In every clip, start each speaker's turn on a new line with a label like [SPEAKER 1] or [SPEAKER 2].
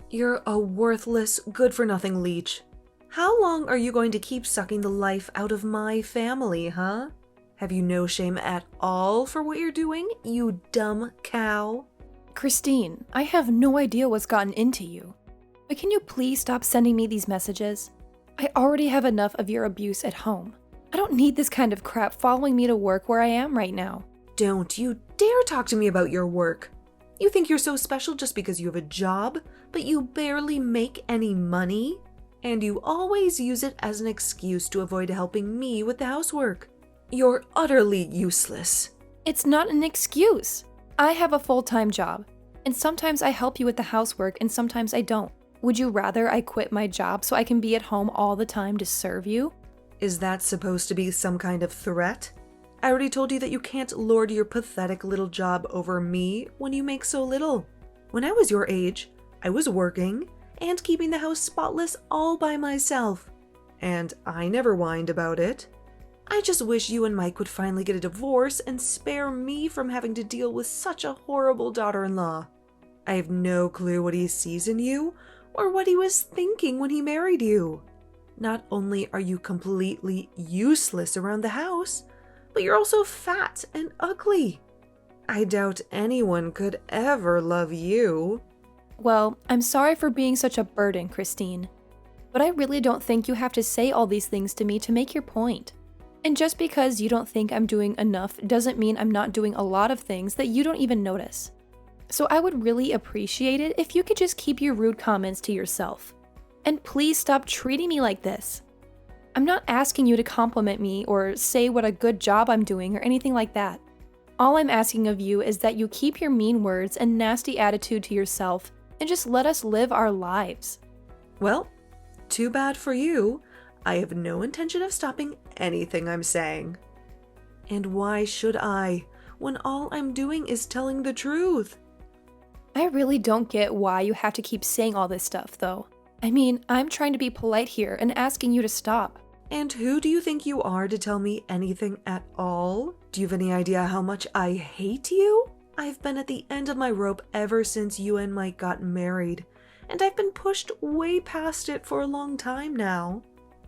[SPEAKER 1] You're a worthless, good-for-nothing leech. How long are you going to keep sucking the life out of my family, huh? Have you no shame at all for what you're doing, you dumb cow?
[SPEAKER 2] Christine, I have no idea what's gotten into you. But can you please stop sending me these messages? I already have enough of your abuse at home. I don't need this kind of crap following me to work where I am right now.
[SPEAKER 1] Don't you dare talk to me about your work. You think you're so special just because you have a job, but you barely make any money? And you always use it as an excuse to avoid helping me with the housework. You're utterly useless.
[SPEAKER 2] It's not an excuse. I have a full-time job, and sometimes I help you with the housework and sometimes I don't. Would you rather I quit my job so I can be at home all the time to serve you?
[SPEAKER 1] Is that supposed to be some kind of threat? I already told you that you can't lord your pathetic little job over me when you make so little. When I was your age, I was working and keeping the house spotless all by myself. And I never whined about it. I just wish you and Mike would finally get a divorce and spare me from having to deal with such a horrible daughter-in-law. I have no clue what he sees in you or what he was thinking when he married you. Not only are you completely useless around the house, but you're also fat and ugly. I doubt anyone could ever love you.
[SPEAKER 2] Well, I'm sorry for being such a burden, Christine. But I really don't think you have to say all these things to me to make your point. And just because you don't think I'm doing enough doesn't mean I'm not doing a lot of things that you don't even notice. So I would really appreciate it if you could just keep your rude comments to yourself. And please stop treating me like this. I'm not asking you to compliment me or say what a good job I'm doing or anything like that. All I'm asking of you is that you keep your mean words and nasty attitude to yourself and just let us live our lives.
[SPEAKER 1] Well, too bad for you. I have no intention of stopping anything I'm saying. And why should I, when all I'm doing is telling the truth?
[SPEAKER 2] I really don't get why you have to keep saying all this stuff, though. I mean, I'm trying to be polite here and asking you to stop.
[SPEAKER 1] And who do you think you are to tell me anything at all? Do you have any idea how much I hate you? I've been at the end of my rope ever since you and Mike got married, and I've been pushed way past it for a long time now.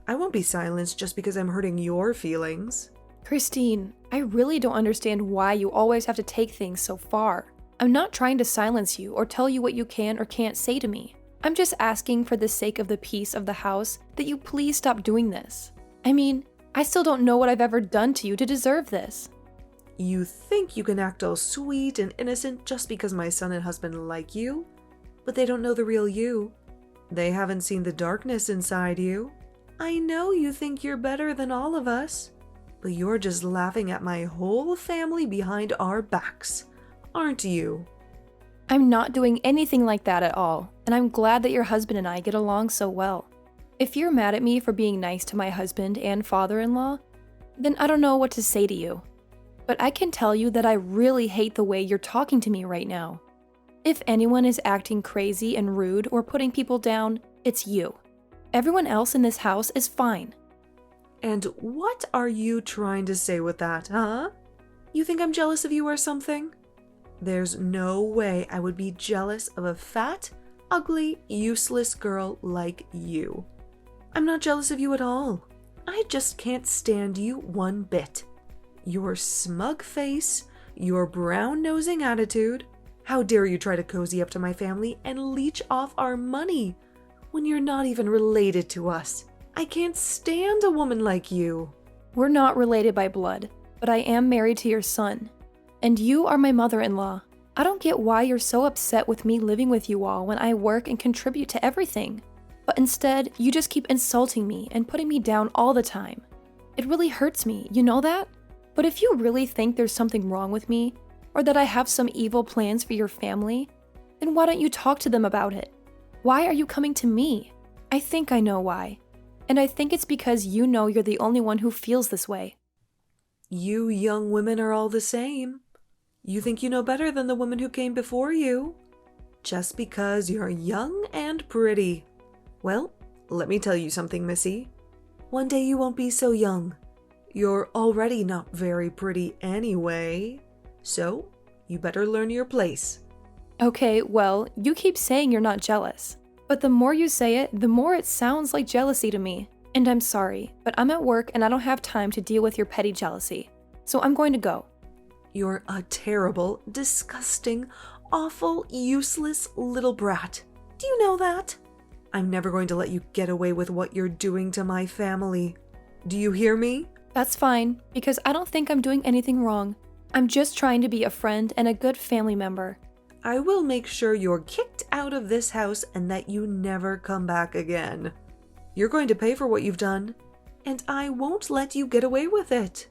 [SPEAKER 1] I won't be silenced just because I'm hurting your feelings.
[SPEAKER 2] Christine, I really don't understand why you always have to take things so far. I'm not trying to silence you or tell you what you can or can't say to me. I'm just asking for the sake of the peace of the house that you please stop doing this. I mean, I still don't know what I've ever done to you to deserve this.
[SPEAKER 1] You think you can act all sweet and innocent just because my son and husband like you? But they don't know the real you. They haven't seen the darkness inside you. I know you think you're better than all of us, but you're just laughing at my whole family behind our backs, aren't you?
[SPEAKER 2] I'm not doing anything like that at all, and I'm glad that your husband and I get along so well. If you're mad at me for being nice to my husband and father-in-law, then I don't know what to say to you. But I can tell you that I really hate the way you're talking to me right now. If anyone is acting crazy and rude or putting people down, it's you. Everyone else in this house is fine.
[SPEAKER 1] And what are you trying to say with that, huh? You think I'm jealous of you or something? There's no way I would be jealous of a fat, ugly, useless girl like you. I'm not jealous of you at all. I just can't stand you one bit. Your smug face, your brown-nosing attitude. How dare you try to cozy up to my family and leech off our money when you're not even related to us? I can't stand a woman like you.
[SPEAKER 2] We're not related by blood, but I am married to your son. And you are my mother-in-law. I don't get why you're so upset with me living with you all when I work and contribute to everything. But instead, you just keep insulting me and putting me down all the time. It really hurts me, you know that? But if you really think there's something wrong with me, or that I have some evil plans for your family, then why don't you talk to them about it? Why are you coming to me? I think I know why. And I think it's because you know you're the only one who feels this way.
[SPEAKER 1] You young women are all the same. You think you know better than the women who came before you, just because you're young and pretty. Well, let me tell you something, Missy. One day you won't be so young. You're already not very pretty anyway, so you better learn your place.
[SPEAKER 2] Okay, well, you keep saying you're not jealous. But the more you say it, the more it sounds like jealousy to me. And I'm sorry, but I'm at work and I don't have time to deal with your petty jealousy. So I'm going to go.
[SPEAKER 1] You're a terrible, disgusting, awful, useless little brat. Do you know that? I'm never going to let you get away with what you're doing to my family. Do you hear me?
[SPEAKER 2] That's fine, because I don't think I'm doing anything wrong. I'm just trying to be a friend and a good family member.
[SPEAKER 1] I will make sure you're kicked out of this house and that you never come back again. You're going to pay for what you've done, and I won't let you get away with it.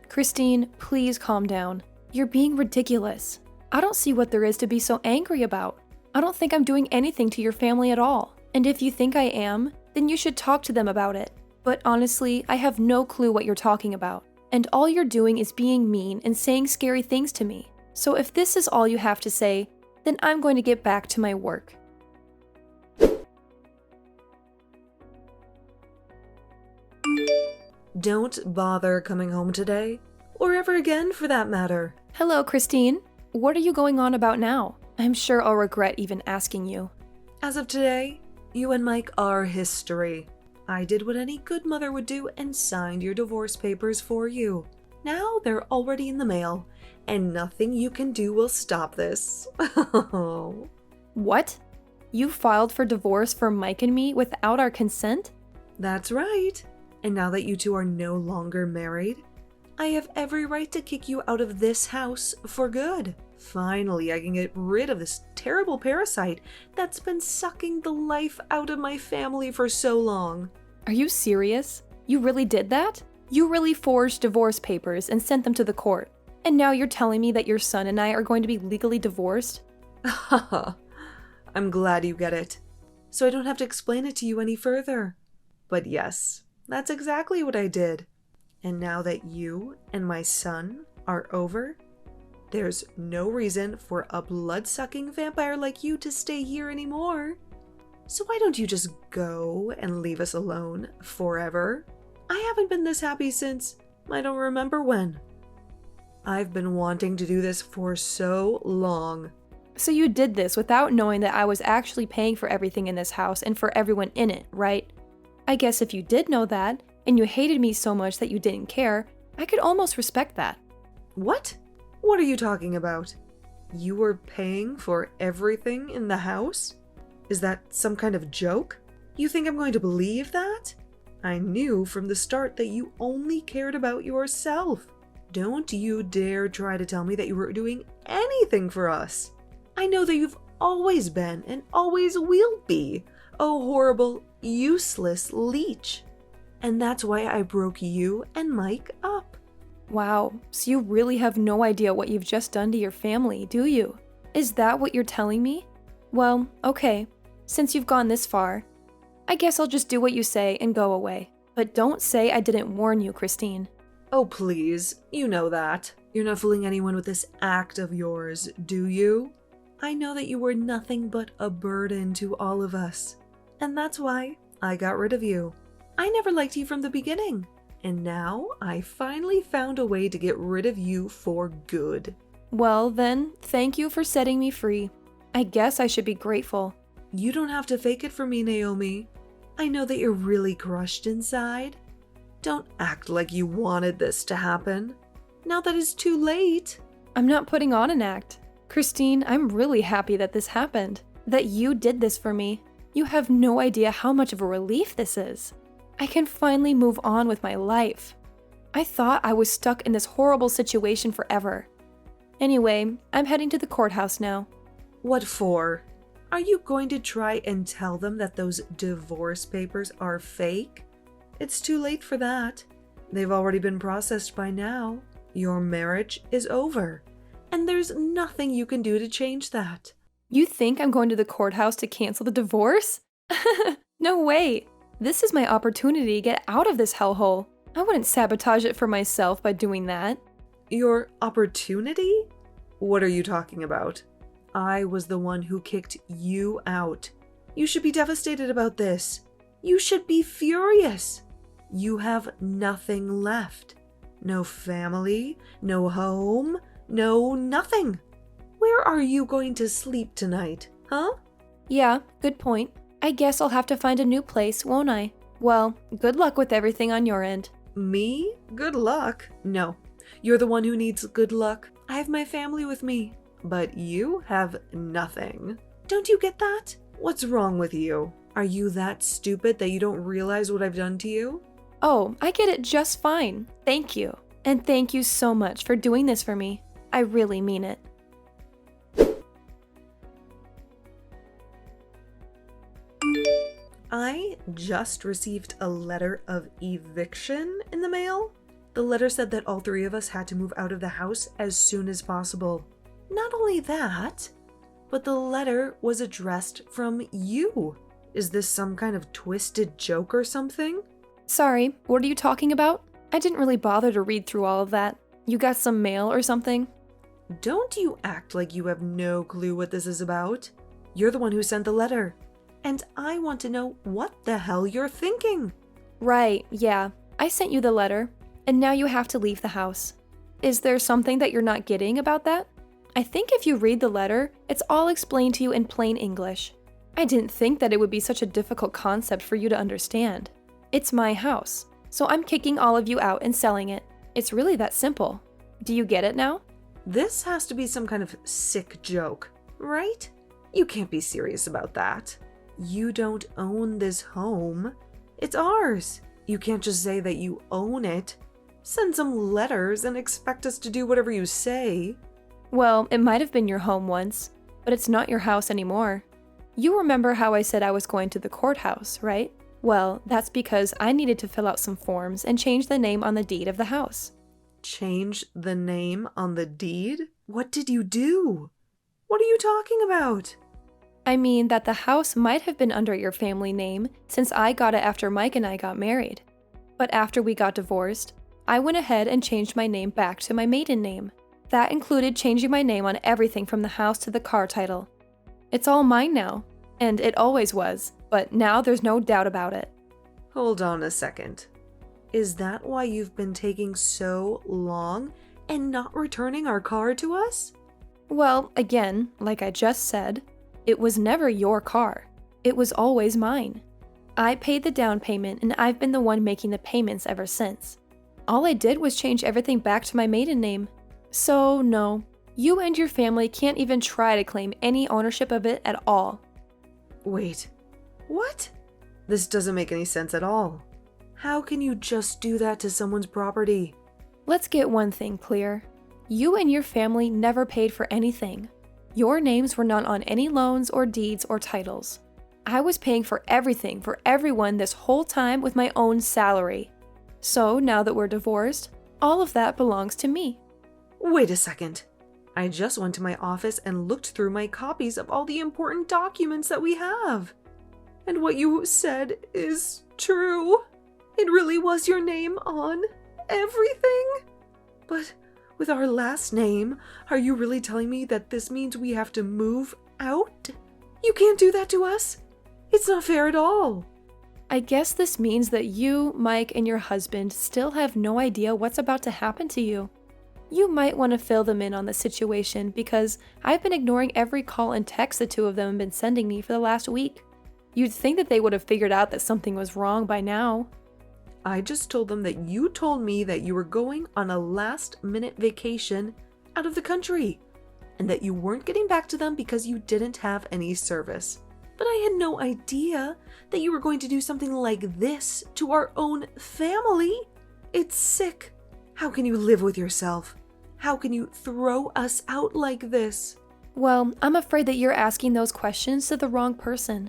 [SPEAKER 2] Christine, please calm down. You're being ridiculous. I don't see what there is to be so angry about. I don't think I'm doing anything to your family at all. And if you think I am, then you should talk to them about it. But honestly, I have no clue what you're talking about. And all you're doing is being mean and saying scary things to me. So if this is all you have to say, then I'm going to get back to my work.
[SPEAKER 1] Don't bother coming home today, or ever again for that matter.
[SPEAKER 2] Hello, Christine. What are you going on about now? I'm sure I'll regret even asking you.
[SPEAKER 1] As of today, you and Mike are history. I did what any good mother would do and signed your divorce papers for you. Now they're already in the mail, and nothing you can do will stop this.
[SPEAKER 2] What? You filed for divorce for Mike and me without our consent?
[SPEAKER 1] That's right. And now that you two are no longer married, I have every right to kick you out of this house for good. Finally, I can get rid of this terrible parasite that's been sucking the life out of my family for so long.
[SPEAKER 2] Are you serious? You really did that? You really forged divorce papers and sent them to the court. And now you're telling me that your son and I are going to be legally divorced?
[SPEAKER 1] Haha. I'm glad you get it. So I don't have to explain it to you any further. But yes, that's exactly what I did. And now that you and my son are over, there's no reason for a blood-sucking vampire like you to stay here anymore. So why don't you just go and leave us alone forever? I haven't been this happy since I don't remember when. I've been wanting to do this for so long.
[SPEAKER 2] So you did this without knowing that I was actually paying for everything in this house and for everyone in it, right? I guess if you did know that, and you hated me so much that you didn't care, I could almost respect that.
[SPEAKER 1] What? What are you talking about? You were paying for everything in the house? Is that some kind of joke? You think I'm going to believe that? I knew from the start that you only cared about yourself. Don't you dare try to tell me that you were doing anything for us. I know that you've always been and always will be a horrible, useless leech. And that's why I broke you and Mike up.
[SPEAKER 2] Wow, so you really have no idea what you've just done to your family, do you? Is that what you're telling me? Well, okay, since you've gone this far, I guess I'll just do what you say and go away. But don't say I didn't warn you, Christine.
[SPEAKER 1] Oh please, you know that. You're not fooling anyone with this act of yours, do you? I know that you were nothing but a burden to all of us. And that's why I got rid of you. I never liked you from the beginning. And now I finally found a way to get rid of you for good.
[SPEAKER 2] Well then, thank you for setting me free. I guess I should be grateful.
[SPEAKER 1] You don't have to fake it for me, Naomi. I know that you're really crushed inside. Don't act like you wanted this to happen. Now that it's too late.
[SPEAKER 2] I'm not putting on an act. Christine, I'm really happy that this happened. That you did this for me. You have no idea how much of a relief this is. I can finally move on with my life. I thought I was stuck in this horrible situation forever. Anyway, I'm heading to the courthouse now.
[SPEAKER 1] What for? Are you going to try and tell them that those divorce papers are fake? It's too late for that. They've already been processed by now. Your marriage is over, and there's nothing you can do to change that.
[SPEAKER 2] You think I'm going to the courthouse to cancel the divorce? No way. This is my opportunity to get out of this hellhole. I wouldn't sabotage it for myself by doing that.
[SPEAKER 1] Your opportunity? What are you talking about? I was the one who kicked you out. You should be devastated about this. You should be furious. You have nothing left. No family, no home, no nothing. Where are you going to sleep tonight, huh?
[SPEAKER 2] Yeah, good point. I guess I'll have to find a new place, won't I? Well, good luck with everything on your end.
[SPEAKER 1] Me? Good luck? No. You're the one who needs good luck. I have my family with me. But you have nothing. Don't you get that? What's wrong with you? Are you that stupid that you don't realize what I've done to you?
[SPEAKER 2] Oh, I get it just fine. Thank you. And thank you so much for doing this for me. I really mean it.
[SPEAKER 1] I just received a letter of eviction in the mail. The letter said that all three of us had to move out of the house as soon as possible. Not only that, but the letter was addressed from you. Is this some kind of twisted joke or something?
[SPEAKER 2] Sorry, what are you talking about? I didn't really bother to read through all of that. You got some mail or something?
[SPEAKER 1] Don't you act like you have no clue what this is about. You're the one who sent the letter. And I want to know what the hell you're thinking.
[SPEAKER 2] Right, yeah. I sent you the letter, and now you have to leave the house. Is there something that you're not getting about that? I think if you read the letter, it's all explained to you in plain English. I didn't think that it would be such a difficult concept for you to understand. It's my house, so I'm kicking all of you out and selling it. It's really that simple. Do you get it now?
[SPEAKER 1] This has to be some kind of sick joke, right? You can't be serious about that. You don't own this home. It's ours. You can't just say that you own it. Send some letters and expect us to do whatever you say.
[SPEAKER 2] Well, it might have been your home once, but it's not your house anymore. You remember how I said I was going to the courthouse, right? Well, that's because I needed to fill out some forms and change the name on the deed of the house.
[SPEAKER 1] Change the name on the deed? What did you do? What are you talking about?
[SPEAKER 2] I mean that the house might have been under your family name since I got it after Mike and I got married. But after we got divorced, I went ahead and changed my name back to my maiden name. That included changing my name on everything from the house to the car title. It's all mine now, and it always was, but now there's no doubt about it.
[SPEAKER 1] Hold on a second. Is that why you've been taking so long and not returning our car to us?
[SPEAKER 2] Well, again, like I just said, it was never your car. It was always mine. I paid the down payment and I've been the one making the payments ever since. All I did was change everything back to my maiden name. So no, you and your family can't even try to claim any ownership of it at all.
[SPEAKER 1] Wait, what? This doesn't make any sense at all. How can you just do that to someone's property?
[SPEAKER 2] Let's get one thing clear. You and your family never paid for anything. Your names were not on any loans or deeds or titles. I was paying for everything for everyone this whole time with my own salary. So now that we're divorced, all of that belongs to me.
[SPEAKER 1] Wait a second. I just went to my office and looked through my copies of all the important documents that we have. And what you said is true. It really was your name on everything. But with our last name, are you really telling me that this means we have to move out? You can't do that to us. It's not fair at all.
[SPEAKER 2] I guess this means that you, Mike, and your husband still have no idea what's about to happen to you. You might want to fill them in on the situation because I've been ignoring every call and text the two of them have been sending me for the last week. You'd think that they would have figured out that something was wrong by now.
[SPEAKER 1] I just told them that you told me that you were going on a last-minute vacation out of the country and that you weren't getting back to them because you didn't have any service. But I had no idea that you were going to do something like this to our own family. It's sick. How can you live with yourself? How can you throw us out like this?
[SPEAKER 2] Well, I'm afraid that you're asking those questions to the wrong person.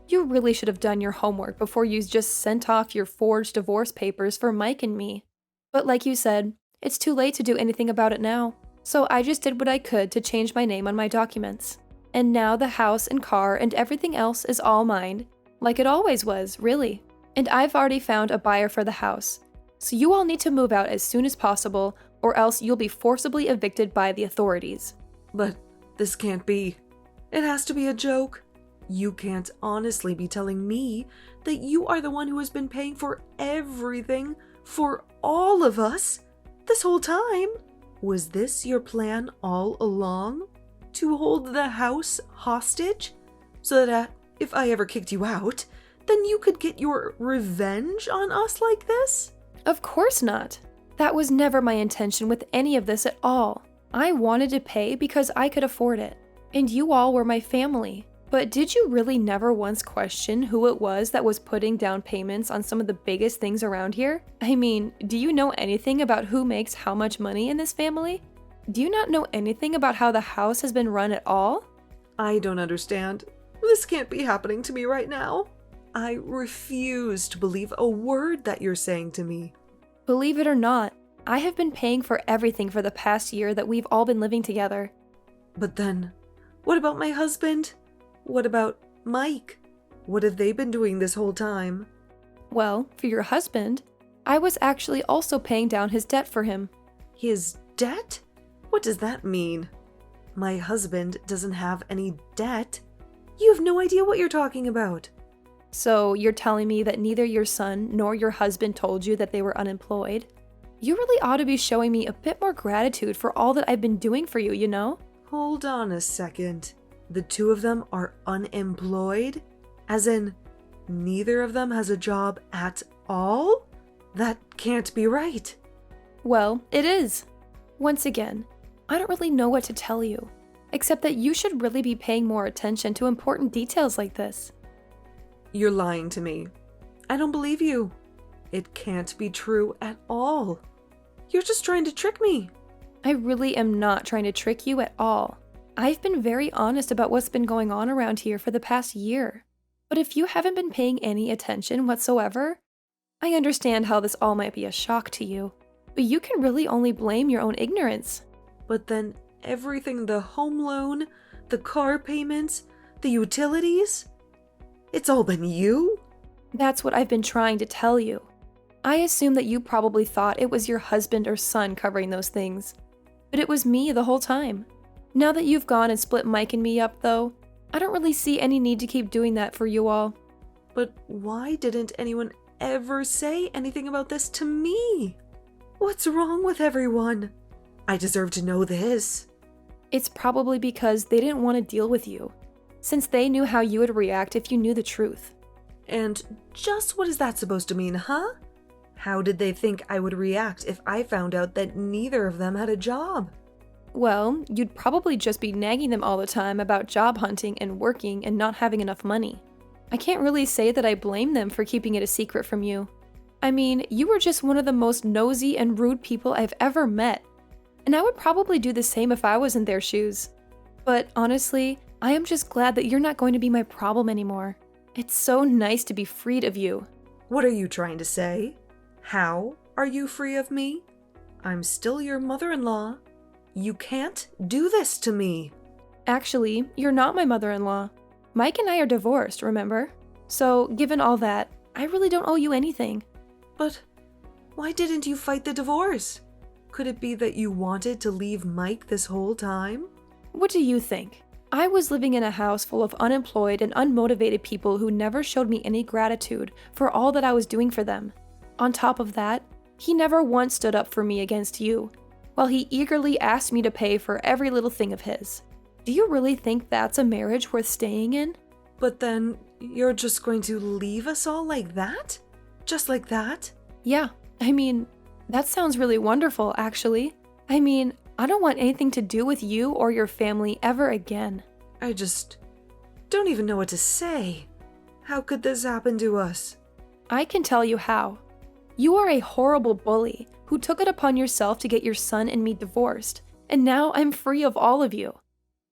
[SPEAKER 2] You really should have done your homework before you just sent off your forged divorce papers for Mike and me. But like you said, it's too late to do anything about it now. So I just did what I could to change my name on my documents. And now the house and car and everything else is all mine. Like it always was, really. And I've already found a buyer for the house. So you all need to move out as soon as possible, or else you'll be forcibly evicted by the authorities.
[SPEAKER 1] But this can't be. It has to be a joke. You can't honestly be telling me that you are the one who has been paying for everything for all of us this whole time. Was this your plan all along? To hold the house hostage so that at if I ever kicked you out, then you could get your revenge on us like this?
[SPEAKER 2] Of course not. That was never my intention with any of this at all. I wanted to pay because I could afford it. And you all were my family. But did you really never once question who it was that was putting down payments on some of the biggest things around here? I mean, do you know anything about who makes how much money in this family? Do you not know anything about how the house has been run at all?
[SPEAKER 1] I don't understand. This can't be happening to me right now. I refuse to believe a word that you're saying to me.
[SPEAKER 2] Believe it or not, I have been paying for everything for the past year that we've all been living together.
[SPEAKER 1] But then, what about my husband? What about Mike? What have they been doing this whole time?
[SPEAKER 2] Well, for your husband, I was actually also paying down his debt for him.
[SPEAKER 1] His debt? What does that mean? My husband doesn't have any debt. You have no idea what you're talking about.
[SPEAKER 2] So you're telling me that neither your son nor your husband told you that they were unemployed? You really ought to be showing me a bit more gratitude for all that I've been doing for you, you know?
[SPEAKER 1] Hold on a second. The two of them are unemployed? As in, neither of them has a job at all? That can't be right.
[SPEAKER 2] Well, it is. Once again, I don't really know what to tell you, except that you should really be paying more attention to important details like this.
[SPEAKER 1] You're lying to me. I don't believe you. It can't be true at all. You're just trying to trick me.
[SPEAKER 2] I really am not trying to trick you at all. I've been very honest about what's been going on around here for the past year. But if you haven't been paying any attention whatsoever, I understand how this all might be a shock to you, but you can really only blame your own ignorance.
[SPEAKER 1] But then everything, the home loan, the car payments, the utilities, it's all been you?
[SPEAKER 2] That's what I've been trying to tell you. I assume that you probably thought it was your husband or son covering those things, but it was me the whole time. Now that you've gone and split Mike and me up, though, I don't really see any need to keep doing that for you all.
[SPEAKER 1] But why didn't anyone ever say anything about this to me? What's wrong with everyone? I deserve to know this.
[SPEAKER 2] It's probably because they didn't want to deal with you, since they knew how you would react if you knew the truth.
[SPEAKER 1] And just what is that supposed to mean, huh? How did they think I would react if I found out that neither of them had a job?
[SPEAKER 2] Well, you'd probably just be nagging them all the time about job hunting and working and not having enough money. I can't really say that I blame them for keeping it a secret from you. I mean, you were just one of the most nosy and rude people I've ever met, and I would probably do the same if I was in their shoes. But honestly, I am just glad that you're not going to be my problem anymore. It's so nice to be freed of you.
[SPEAKER 1] What are you trying to say? How are you free of me? I'm still your mother-in-law. You can't do this to me.
[SPEAKER 2] Actually, you're not my mother-in-law. Mike and I are divorced, remember? So, given all that, I really don't owe you anything.
[SPEAKER 1] But why didn't you fight the divorce? Could it be that you wanted to leave Mike this whole time?
[SPEAKER 2] What do you think? I was living in a house full of unemployed and unmotivated people who never showed me any gratitude for all that I was doing for them. On top of that, he never once stood up for me against you, while he eagerly asked me to pay for every little thing of his. Do you really think that's a marriage worth staying in?
[SPEAKER 1] But then you're just going to leave us all like that? Just like that?
[SPEAKER 2] Yeah, I mean, that sounds really wonderful, actually. I mean, I don't want anything to do with you or your family ever again.
[SPEAKER 1] I just don't even know what to say. How could this happen to us?
[SPEAKER 2] I can tell you how. You are a horrible bully who took it upon yourself to get your son and me divorced, and now I'm free of all of you.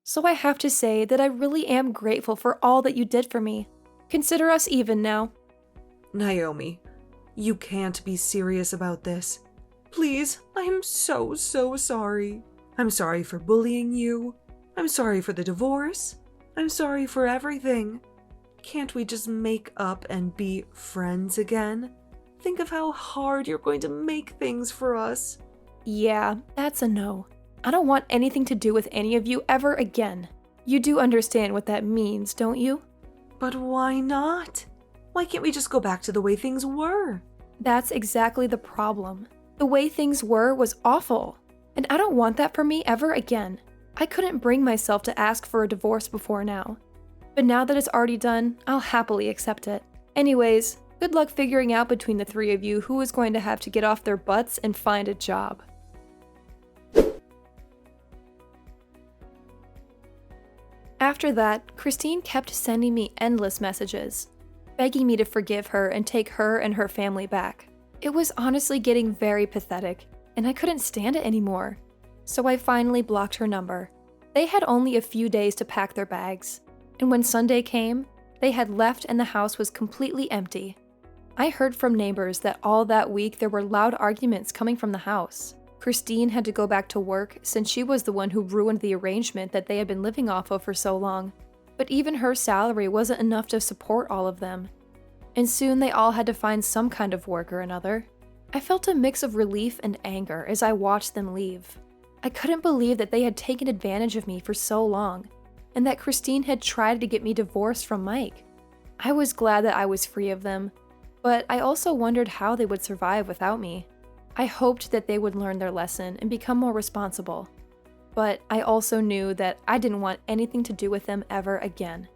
[SPEAKER 2] So I have to say that I really am grateful for all that you did for me. Consider us even now.
[SPEAKER 1] Naomi, you can't be serious about this. Please, I'm so sorry. I'm sorry for bullying you. I'm sorry for the divorce. I'm sorry for everything. Can't we just make up and be friends again? Think of how hard you're going to make things for us.
[SPEAKER 2] Yeah, that's a no. I don't want anything to do with any of you ever again. You do understand what that means, don't you?
[SPEAKER 1] But why not? Why can't we just go back to the way things were?
[SPEAKER 2] That's exactly the problem. The way things were was awful, and I don't want that for me ever again. I couldn't bring myself to ask for a divorce before now. But now that it's already done, I'll happily accept it. Anyways, good luck figuring out between the three of you who is going to have to get off their butts and find a job. After that, Christine kept sending me endless messages, begging me to forgive her and take her and her family back. It was honestly getting very pathetic, and I couldn't stand it anymore. So I finally blocked her number. They had only a few days to pack their bags, and when Sunday came, they had left and the house was completely empty. I heard from neighbors that all that week there were loud arguments coming from the house. Christine had to go back to work since she was the one who ruined the arrangement that they had been living off of for so long. But even her salary wasn't enough to support all of them. And soon they all had to find some kind of work or another. I felt a mix of relief and anger as I watched them leave. I couldn't believe that they had taken advantage of me for so long, and that Christine had tried to get me divorced from Mike. I was glad that I was free of them, but I also wondered how they would survive without me. I hoped that they would learn their lesson and become more responsible. But I also knew that I didn't want anything to do with them ever again.